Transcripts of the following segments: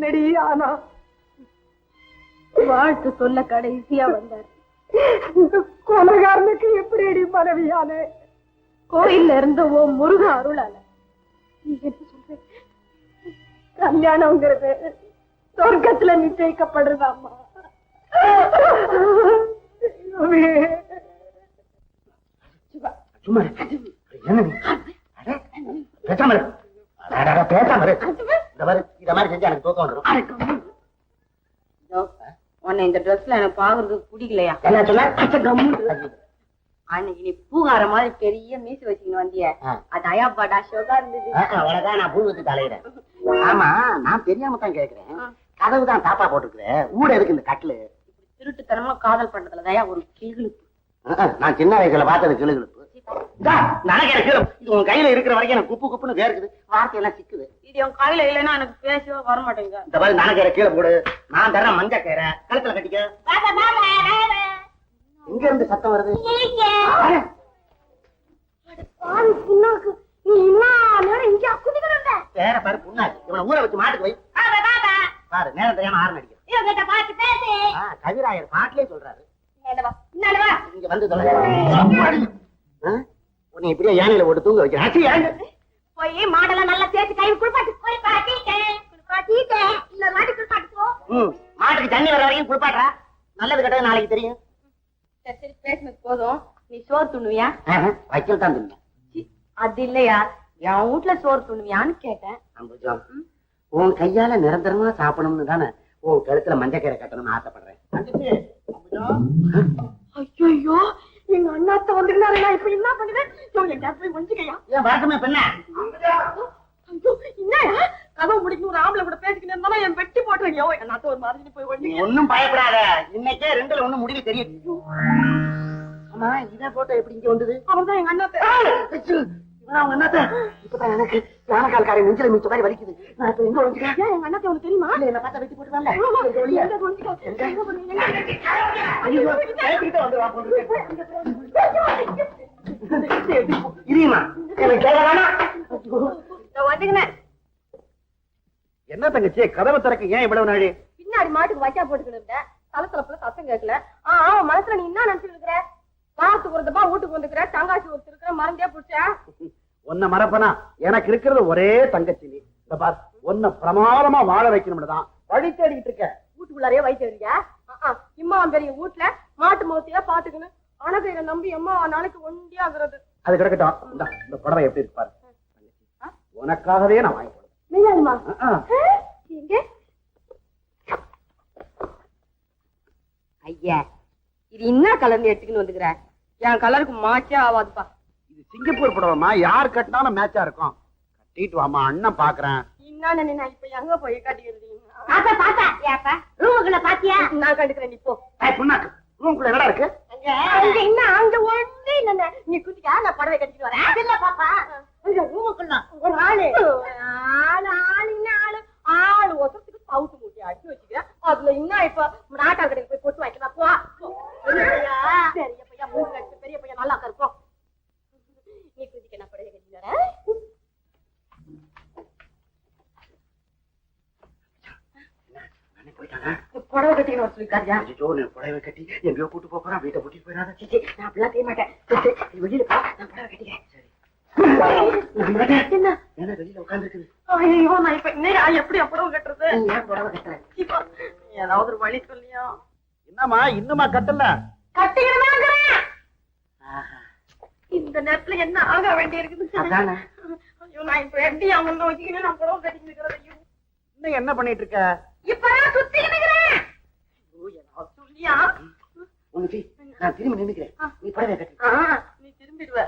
எப்படியடி ஆனா? வாழ்த்து சொல்ல கடைசியா வந்தார். கொலைகாரனுக்கு எப்படியடி மனைவியானே? கோயில்ல இருந்த ஓ முருக அருளால. நீ என்ன சொல்ற? கல்யாணம்ங்கிறது சொர்க்கத்துல நிச்சயிக்கப்படுறதாம்மா. சும்மா என்ன பேசாம பேசாம இத மாதிரி செஞ்சா எனக்கு தூக்கம் வந்துடும். உன்னை இந்த ட்ரெஸ்ல எனக்கு பாக்குறதுக்கு பிடிக்கலையா? என்ன சொல்ல? அன்னைக்கு நீ பூகார மாதிரி பெரிய மீசு வச்சுக்கணும் வந்திய, அது அயாப்பாடா ஷோகா இருந்தது. நான் பூ வச்சு தலையிறேன். ஆமா, நான் தெரியாம தான் கேக்குறேன். கதவு தான் தாப்பா போட்டுருக்குறேன், ஊட எதுக்கு இந்த கட்டிலு? திருட்டுத்தனமா காதல் பண்றதுல தயா ஒரு கிளுகிழுப்பு. நான் சின்ன வயசுல பார்த்தது கிளுகிழுப்பு. இது உன் கையில இருக்கிற வரைக்கும் எனக்கு குப்பு குப்புன்னு வேர்க்குது, வார்த்தையெல்லாம் சிக்குது. இது உன் கையில இல்லைன்னா எனக்கு பேசவே வர மாட்டேங்க. இந்த மாதிரி நனக்கீரை கீழே போடு, நான் தர்றேன் மஞ்சள் கீரை கழுத்துல கட்டிக்க. எங்க இருந்து சத்தம் வருது? வேற பாரு புண்ணாக்கு, இவனை ஊற வச்சு மாட்டுக்கு வை. பாரு நேரம் தெரியாம ஆறு நடிக்க. கவிராயர் பாட்டிலே சொல்றாரு. இங்க வந்து உன்னை இப்படியே யானையில போட்டு தூங்க வைக்கிறேன். போய் மாடெல்லாம் நல்லா தேய்ச்சி கை குளிப்பாட்டு. மாட்டுக்கு தண்ணி வர வரைக்கும் குளிப்பாட்டா. நல்லது கெட்டது நாளைக்கு தெரியும். சரி பேசுனது போதும். நீ சோறு துண்ணுவியா? வைக்கல் தான் தின்ன. அது இல்லையா, என் வீட்டுல சோறு துண்ணுவியான்னு கேட்டேன். அம்புஜம், உன் கையால நிரந்தரமா சாப்பிடணும்னு தானே உன் கழுத்துல மஞ்சக்கீரை கட்டணும்னு ஆசைப்படுறேன். ஐயோ, எங்க அண்ணாத்த வந்துருந்தாரு, இப்ப என்ன பண்ணுவேன்? போய் மஞ்சிக்கையா? ஏன் வரட்டுமே பெண்ண? ஐயோ, என்னயா கதவு முடிக்கணும், ஒரு ஆம்பளை கூட பேசிக்கிட்டு இருந்தாலும் என் வெட்டி போட்டுருங்க. அண்ணாத்த ஒரு மாதிரி போய் ஒண்ணு. ஒன்னும் பயப்படாத, இன்னைக்கே ரெண்டுல ஒண்ணு முடிவு தெரியும். ஆமா, இதை போட்டோ எப்படி இங்க வந்தது? அவன் தான் எங்க அண்ணாத்த. அவங்க அண்ணாத்த இப்பதான் எனக்கு யானக்கால்காரை நெஞ்சில மிச்ச மாதிரி வலிக்குது. நான் இப்ப எங்க ஒழிஞ்சுக்கேன்? எங்க அண்ணாத்த உனக்கு தெரியுமா? என்ன பார்த்தா வெட்டி போட்டுவாங்க. இரியுமா எனக்கு கேட்க வேணாம். என்ன தங்கச்சி கதவை திறக்க ஏன் இவ்வளவு நாளி? பின்னாடி மாட்டுக்கு வைக்கா போட்டுக்கிட்டு இருந்தேன். தலத்தலப்புல சத்தம் கேட்கல. மனசுல நீ என்ன நினைச்சிட்டு இருக்கிற? வாரத்துக்கு ஒருத்தப்பா வீட்டுக்கு வந்துக்கிற, தங்காச்சி ஒருத்தர் இருக்கிற, மறந்தே பிடிச்சா உன்னை மறப்பனா? எனக்கு இருக்கிறது ஒரே தங்கச்சி நீ. உன்னை பிரமாதமா வாழ வைக்கணும்னு தான் வழி தேடிக்கிட்டு இருக்க. வீட்டுக்குள்ளாரே வைத்தியா? இம்மா பெரிய வீட்டுல மாட்டு மோத்தியா பாத்துக்கணும். அணகையில நம்பி அம்மா நாளைக்கு ஒண்டியா ஆகுறது. அது கிடக்கட்டும். இந்த புடவை எப்படி இருப்பாரு? உனக்காகவே நான் வாங்கி ஐயா, இது என்ன கலர்னு எடுத்துக்கின்னு வந்துக்கிற? என் கலருக்கு மாச்சே ஆவாதுப்பா. இது சிங்கப்பூர் புடவைமா, யார் கட்டினாலும் மேட்சா இருக்கும். கட்டிட்டு வாமா, அண்ணன் பாக்குறேன். என்னன்னு நான் இப்ப எங்க போய் கட்டிக்கிறது? ரூமுக்குள்ள பாத்தியா? நான் கண்டுக்கிறேன். நீ போ. புண்ணாக்கு ரூமுக்குள்ள என்னடா இருக்கு? அங்க ஒண்ணு இல்ல, நீ குதிக்கா, நான் புடவை கட்டிட்டு வரேன். இல்ல பாப்பா, ரூமுக்குள்ள ஒரு ஆளு ஆளு ஒசத்துக்கு பவுட்டு மூட்டி அடிச்சு வச்சுக்கிறேன். அதுல இன்னும் இப்ப நாட்டா கடைக்கு போய் பொட்டு வைக்கலாம். போ பெரிய பையன், மூணு லட்சம் பெரிய பையன், நல்லா இருக்கும். நீ குதிக்க, நான் புடவை கட்டிட்டு வரேன். புடவை கட்டின்னு வர சொல்லிருக்காரியா? புடவை கட்டி எங்கேயோ கூட்டு போறான், வீட்டை கூட்டிட்டு போயிடாத. நான் அப்படிலாம் செய்ய மாட்டேன். வெளியில போ, நான் புடவை கட்டிக்கிறேன். என்ன வெளியில உட்கார்ந்து? ஐயோ, நான் இப்ப இன்னும் எப்படி புடவை கட்டுறது? புடவை கட்டுறேன். ஏதாவது ஒரு வழி சொல்லியா? என்னமா இன்னுமா கட்டல? கட்டிக்கிறேன். இந்த நேரத்துல என்ன ஆக வேண்டி இருக்குது? ஐயோ, நான் இப்ப எப்படி அவங்க வச்சுக்கிட்டு நான் புடவை கட்டிக்கிறேன். இன்னும் என்ன பண்ணிட்டு இருக்க? இப்பதான் சுத்திக்கிறேன். சொல்லியா? நான் திரும்பி நின்னுக்கிறேன், நீ புடவை கட்டி. நீ திரும்பிடுவ.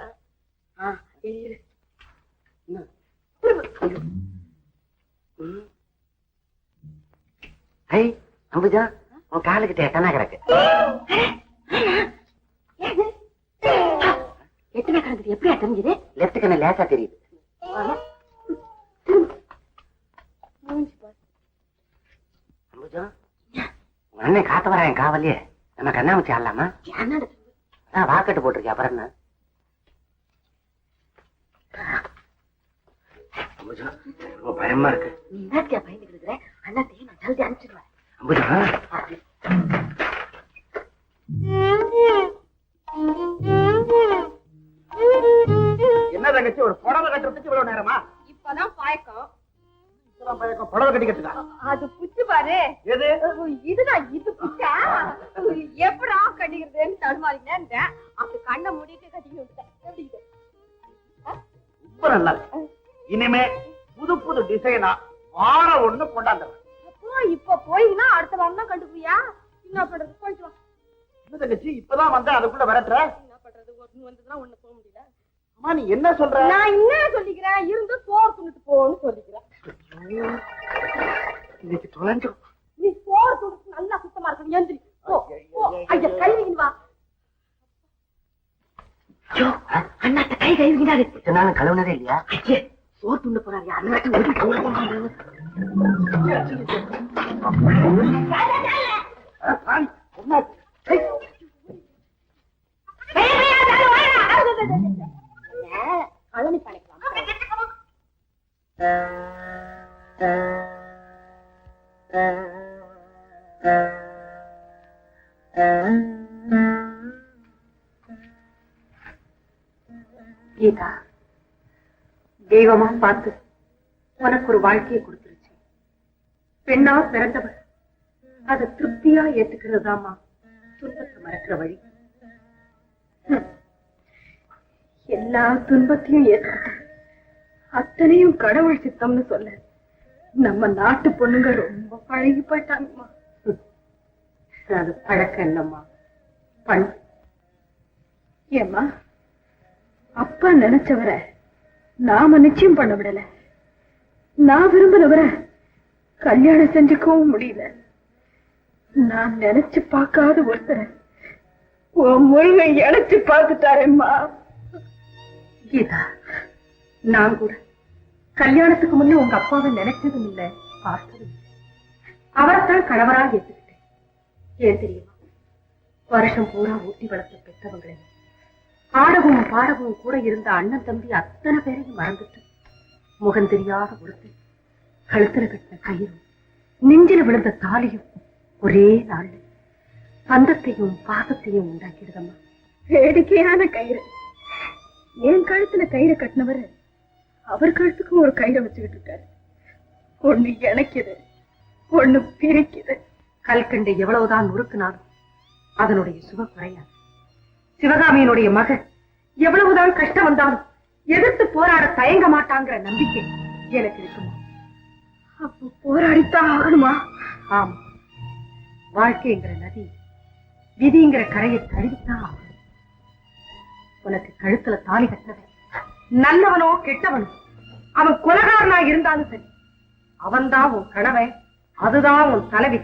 அம்புஜா, உன் காலுக்கிட்ட எத்தனை கிடக்கு? எத்தனை கிடக்குது? எப்படியா தெரிஞ்சது? லெப்ட் கண்ணு லேசா தெரியுது. அம்புஜா, உன் அண்ணன் காத்த வர என் காவலியே நம்ம கண்ணாமூச்சி ஆடலாமா? வாக்கெட்டு போட்டிருக்கேன், அப்புறம் என்ன? ரொம்ப பயமா இருக்கு. நீ என்னத்தியா பயந்துட்டு இருக்கிற? அண்ணாத்தையும் நான் ஜல்தி அனுப்பிச்சிடுவேன். அம்புஜா என்ன தங்கச்சி ஒரு புடவை கட்டுறதுக்கு இவ்வளவு நேரமா? இப்பதான் பாயக்கம். புடவை கட்டிக்கிறதுக்கா? அது புச்சு பாரு. எது? இதுதான் இது புச்சா. எப்படா கட்டிக்கிறதுன்னு தடுமாறினேன். அப்படி கண்ணை மூடிட்டு கட்டிக்கிட்டு விட்டேன். எப்படி இது? ரொம்ப நல்லா இருக்கு. இனிமே புது புது டிசைனா வாரம் ஒண்ணு கொண்டாந்துறேன். அப்போ இப்ப போயின்னா அடுத்த வாரம் தான் கண்டுக்குவியா? என்ன பண்றது? போயிட்டு வா. என்ன தங்கச்சி இப்பதான் வந்தா அதுக்குள்ள விரட்டுற? என்ன பண்றது? ஒண்ணு வந்ததுன்னா ஒண்ணு போக முடியல. அம்மா நீ என்ன சொல்ற? நான் என்ன சொல்லிக்கிறேன்? இருந்து சோறு துணிட்டு போன்னு சொல்லிக்கிறேன். இன்னைக்கு தொலைஞ்சோம். நீ சோறு துணிட்டு நல்லா சுத்தமா இருக்கணும். எந்திரி போ. ஐயா கழுவிங்க வா. அண்ணாத்த கை கழுவினாரு. நானும் கழுவுனதே இல்லையா? சோறு துண்டு போறாரு. அண்ணாட்ட கழனி பண்ணிக்கலாம். கீதா, தெய்வமா பார்த்து உனக்கு ஒரு வாழ்க்கையை கொடுத்துருச்சு. பெண்ணா பிறந்தவர் அதை திருப்தியா ஏத்துக்கிறதாமா துன்பத்தை மறக்கிற வழி. எல்லா துன்பத்தையும் ஏற்றுக்கிட்டு அத்தனையும் கடவுள் சித்தம்னு சொல்ல நம்ம நாட்டு பொண்ணுங்க ரொம்ப பழகி போயிட்டாங்கம்மா. அது பழக்கம் இல்லம்மா, பண். ஏம்மா, அப்பா நினைச்சவரை நாம நிச்சயம் பண்ண விடல. நான் விரும்பினவரை கல்யாணம் செஞ்சுக்கவும் முடியல. நான் நினைச்சு பார்க்காத ஒருத்தரை உன் முருகன் இணைச்சு பார்த்துட்டாரேம்மா. கீதா, நான் கூட கல்யாணத்துக்கு முன்னே உங்க அப்பாவை நினைச்சதும் இல்லை, பார்த்ததும் இல்லை. அவரைத்தான் கணவரா ஏத்துக்கிட்டேன். ஏன் தெரியுமா? வருஷம் பூரா ஊட்டி வளர்த்த பெற்றவங்களை ஆடவும் பாடவும் கூட இருந்த அண்ணன் தம்பி அத்தனை பேரையும் மறந்துட்டு முகம் தெரியாத ஒருத்தர் கழுத்துல கட்டின கயிறும் நெஞ்சில விழுந்த தாலியும் ஒரே நாள் பந்தத்தையும் பாசத்தையும் உண்டாக்கிடுதம்மா. வேடிக்கையான கயிறு. என் கழுத்துல கயிறை கட்டினவரு அவர் கழுத்துக்கும் ஒரு கயிறை வச்சுக்கிட்டு இருக்காரு. ஒண்ணு இணைக்குது, ஒண்ணு பிரிக்குது. கல்கண்டை எவ்வளவுதான் நுறுக்குனாலும் அதனுடைய சுவ குறையாது. சிவகாமியினுடைய மகன் எவ்வளவுதான் கஷ்டம் வந்தாலும் எதிர்த்து போராட தயங்க மாட்டாங்கிற நம்பிக்கை எனக்கு இருக்குமா? அப்போ போராடித்தான் ஆகணுமா? ஆமா, வாழ்க்கைங்கிற நதி விதிங்கிற கரையை தழுவித்தான் ஆகணும். உனக்கு கழுத்துல தாலி கட்டது நல்லவனோ கெட்டவனோ, அவன் கொலகாரனா இருந்தாலும் சரி, அவன்தான் உன் கணவன், அதுதான் உன் தலைவி.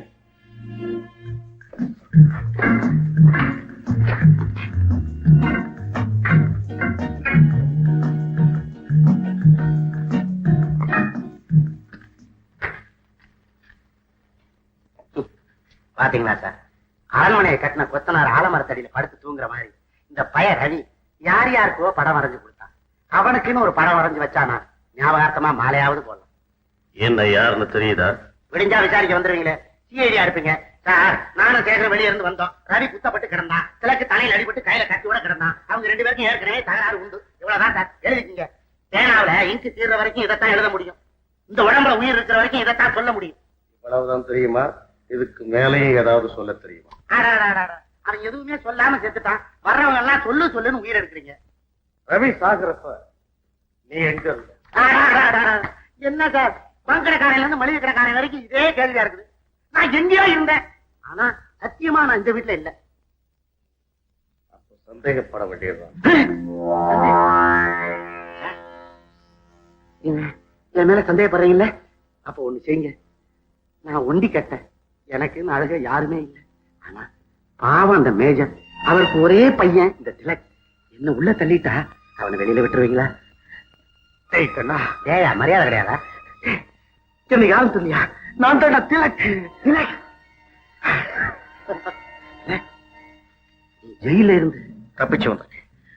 பாத்தீங்களா சார், அரண்மனையை கட்டின கொத்தனார் ஆலமரத்தடியில படுத்து தூங்குற மாதிரி இந்த பய ரவி யார் யாருக்கோ படம் வரைஞ்சு கொடுத்தான். அவனுக்குன்னு ஒரு படம் வரைஞ்சு வச்சானா ஞாபகார்த்தமா மாலையாவது போடலாம். என்ன யாருன்னு தெரியுதா? விடிஞ்சா விசாரிக்க வந்துருவீங்களே, சிஐடியா இருப்பீங்க. சார், நானும் சேகர வெளியே இருந்து வந்தோம். ரவி குத்தப்பட்டு கிடந்தான், சிலக்கு தலையில் அடிபட்டு கையில கத்தியோட கிடந்தான். அவங்க ரெண்டு பேருக்கும் ஏற்கனவே தகராறு உண்டு. இவ்வளவுதான் சார், எழுதிக்கீங்க. பேனாவில இங்கு தீர்ற வரைக்கும் இதைத்தான் எழுத முடியும். இந்த உடம்புல உயிர் இருக்கிற வரைக்கும் இதைத்தான் சொல்ல முடியும். இவ்வளவுதான் தெரியுமா? இதுக்கு மேலேயும் ஏதாவது சொல்ல தெரியுமா? அவன் எதுவுமே சொல்லாம செத்துட்டான். வர்றவங்க எல்லாம் சொல்லு சொல்லுன்னு உயிர் எடுக்கிறீங்க. ரவி சாகுறப்ப நீ எங்க இருந்த? என்ன சார், பங்கடைக்காரையில இருந்து மளிகை கடைக்காரன் வரைக்கும் இதே கேள்வியா இருக்குது. நான் எங்கேயோ இருந்தேன், ஆனா சத்தியமா நான் இந்த வீட்டுல இல்ல. அப்ப சந்தேகப்பட வேண்டியதுதான். என் மேல சந்தேகப்படுறீங்கல்ல? அப்ப ஒண்ணு செய்யுங்க, நான் ஒண்டி கட்டேன், எனக்கு அழக யாருமே இல்லை. ஆனா பாவம் அந்த மேஜர், அவருக்கு ஒரே பையன் இந்த திலக். என்ன உள்ள தள்ளிட்டா அவனை வெளியில விட்டுருவீங்களா? ஏயா மரியாதை கிடையாதா? என்ன யாரும் சொல்லியா? நான் தான் திலக். திலக் ஜெயில இருந்து தப்பிச்சு வந்தேன்.